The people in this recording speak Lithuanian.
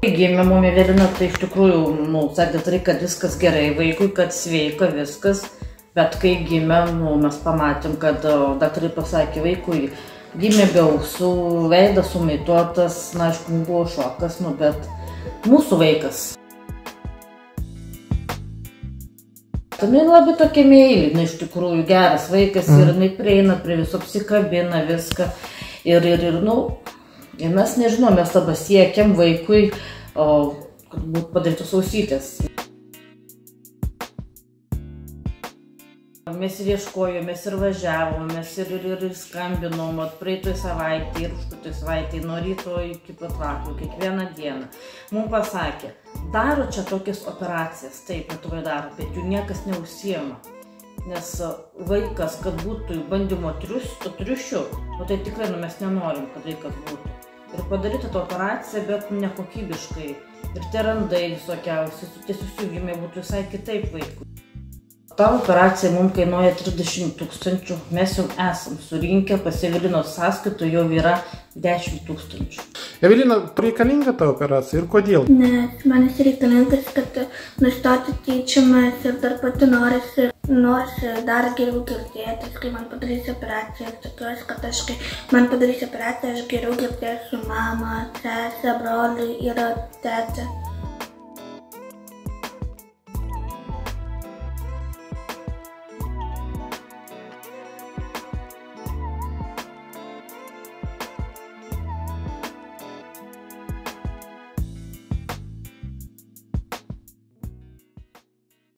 Gimė mum Evelina, tai iš tikrųjų, sakė tai, kad viskas gerai vaikui, kad sveika viskas, bet kai gimė, mes pamatėm, kad daktarai pasakė vaikui, gimė be ausų, veidas sumaituotas, na, aišku, buvo šokas, bet mūsų vaikas. Tai labai tokia meilė, iš tikrųjų, geras vaikas ir jinai prieina prie viso, apsikabina viską ir mes nežinom, mes tada siekiam vaikui, kad būtų padarytos ausytės. Mes ir ieškojom, mes ir važiavom, mes ir skambinom, praeitoj savaitėj ir užpraeitoj savaitėj, nuo ryto iki pat vakaro, kiekvieną dieną. Mums pasakė, daro čia tokias operacijas, taip, Lietuvoje daro, bet jų niekas neužsiema. Nes vaikas, kad būtų bandymo triušių, tai tikrai mes nenorim, kad vaikas būtų. Ir padaryti tą operaciją, bet nekokybiškai. Ir tie randai visokiausi, tie susijungimai būtų visai kitaip vaikui. Ta operacija mums kainuoja 30 000, mes jau esam surinkę, pas Evelinos sąskaitų jau yra 10 000. Evelina, reikalinga ta operacija ir kodėl? Nes man jis reikalingas, kad nustoti tyčiamas ir dar pati norisi dar geriau girdėtis, kai man padarys operaciją. Ir tikiuosi, kad kai man padarys operaciją, aš geriau girdėsiu mamą, sesę, brolį ir tetę.